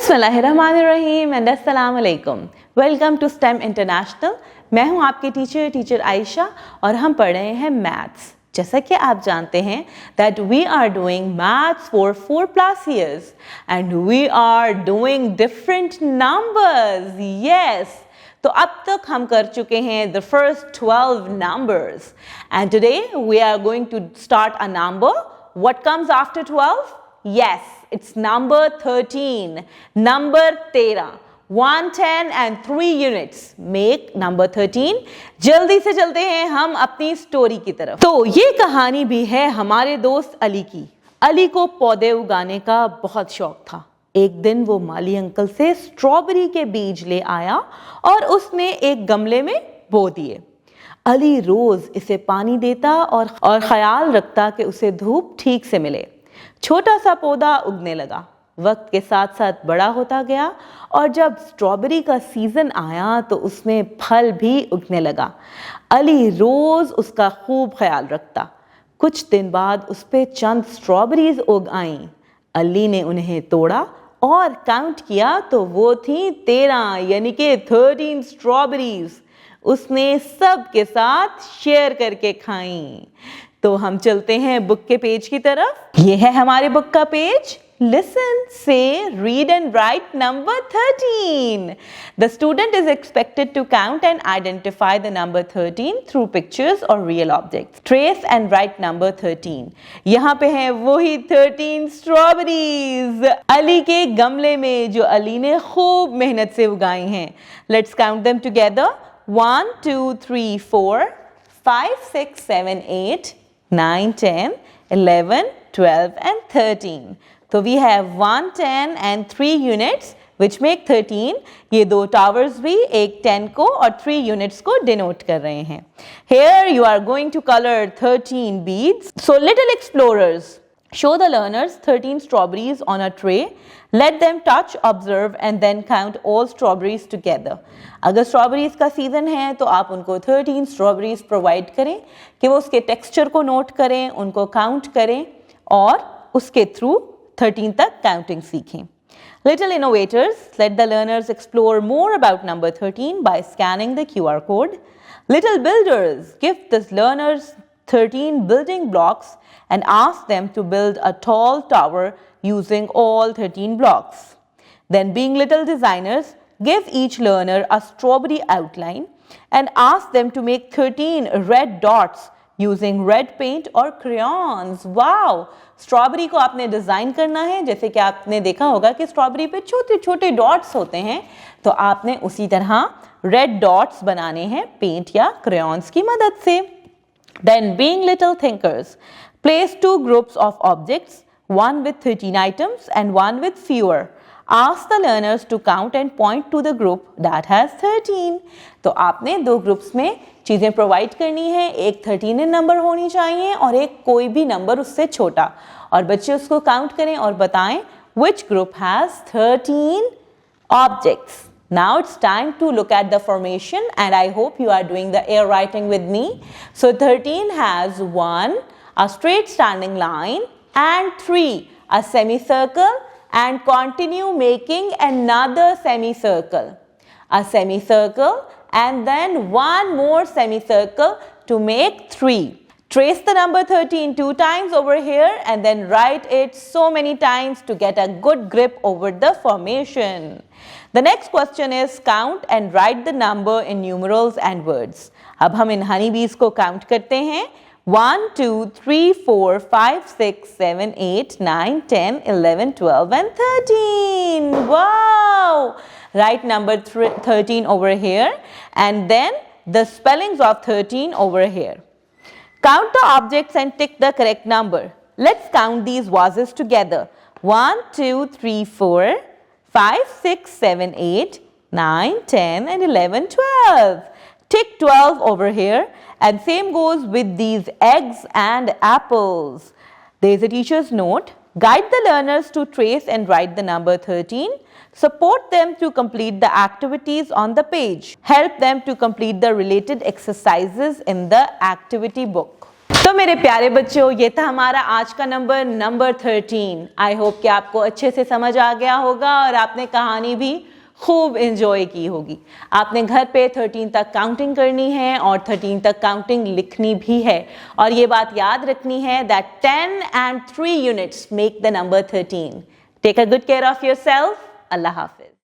बिस्मिल्लाहिर्रहमानिर्रहीम एंड अस्सलाम वालेकुम। Welcome to STEM International. मैं हूं आपकी टीचर आयशा और हम पढ़ रहे हैं मैथ्स। जैसा कि आप जानते हैं that we are doing maths for 4+ years and we are doing different numbers. Yes. तो अब तक हम कर चुके हैं the first 12 numbers and today we are going to start a number. What comes after 12? Yes, it's number 13. Number 13. 1, 10 and 3 units make number 13. जल्दी से चलते हैं हम अपनी स्टोरी की तरफ। तो ये कहानी भी है हमारे दोस्त अली की। अली को पौधे उगाने का बहुत शौक था। एक दिन वो माली अंकल से स्ट्रॉबेरी के बीज ले आया और उसने एक गमले में बो दिए। अली रोज इसे पानी देता और ख्याल रखता कि उसे धूप ठीक से मिले। छोटा सा पौधा उगने लगा, वक्त के साथ साथ बड़ा होता गया और जब स्ट्रॉबेरी का सीजन आया तो उसमें फल भी उगने लगा। अली रोज उसका खूब ख्याल रखता। कुछ दिन बाद उस पे चंद स्ट्रॉबेरीज उग आईं। अली ने उन्हें तोड़ा और काउंट किया तो वो थी 13 यानी कि 13 स्ट्रॉबेरीज। उसने सब के साथ शेयर करके खाईं। तो हम चलते हैं बुक के पेज की तरफ। ये है हमारे बुक का page. Listen, say, read and write number 13. The student is expected to count and identify the number 13 through pictures or real objects. Trace and write number 13. यहाँ पे हैं वही 13 strawberries अली के गमले में जो अली ने खूब मेहनत से उगाई हैं। Let's count them together. 1, 2, 3, 4, 5, 6, 7, 8, 9, 10, 11, 12 and 13. So we have 1, 10 and 3 units which make 13. ये दो towers भी एक 10 को और 3 units को denote कर रहे हैं। Here you are going to color 13 beads. So little explorers, show the learners 13 strawberries on a tray. Let them touch, observe and then count all strawberries together. अगर strawberries का season है तो आप उनको 13 strawberries provide करें कि वो उसके texture को note करें, उनको count करें और उसके through 13 तक counting सीखें। Little innovators, let the learners explore more about number 13 by scanning the QR code. Little builders, give the learners 13 building blocks and ask them to build a tall tower using all 13 blocks. Then being little designers, give each learner a strawberry outline and ask them to make 13 red dots using red paint or crayons. Wow! Strawberry को आपने design करना है। जैसे कि आपने देखा होगा कि स्ट्रॉबेरी पे छोटे छोटे डॉट्स होते हैं, तो आपने उसी तरह रेड डॉट्स बनाने हैं पेंट या क्रेयॉन्स की मदद से। Then being little thinkers, place 2 groups of objects, one with 13 items and one with fewer. Ask the learners to count and point to the group that has 13. तो आपने 2 groups में चीज़ें प्रोवाइड करनी है। एक 13 नंबर होनी चाहिए और एक कोई भी नंबर उससे छोटा, और बच्चे उसको काउंट करें और बताएं which group has 13 objects. Now it's time to look at the formation and I hope you are doing the air writing with me. So 13 has 1, a straight standing line and 3, a semicircle, and continue making another semicircle, a semicircle and then one more semicircle to make 3. Trace the number 13 2 times over here and then write it so many times to get a good grip over the formation. The next question is count and write the number in numerals and words. अब हम इन honey bees को count करते हैं। 1, 2, 3, 4, 5, 6, 7, 8, 9, 10, 11, 12 and 13. Wow! Write number 13 over here and then the spellings of 13 over here. Count the objects and tick the correct number. Let's count these vases together. 1, 2, 3, 4, 5, 6, 7, 8, 9, 10 and 11, 12. Tick 12 over here and same goes with these eggs and apples. There is a teacher's note. Guide the learners to trace and write the number 13. Support them to complete the activities on the page. Help them to complete the related exercises in the activity book. تو میرے پیارے بچوں، یہ تھا ہمارا آج کا number 13. I hope کہ آپ کو اچھے سے سمجھ آ گیا ہوگا اور آپ نے کہانی بھی خوب انجوائے کی ہوگی. آپ نے گھر پہ 13 تک کاؤنٹنگ کرنی ہے اور 13 تک کاؤنٹنگ لکھنی بھی ہے، اور یہ بات یاد رکھنی ہے that 10 and 3 units make the number 13. Take a good care of yourself. اللہ حافظ.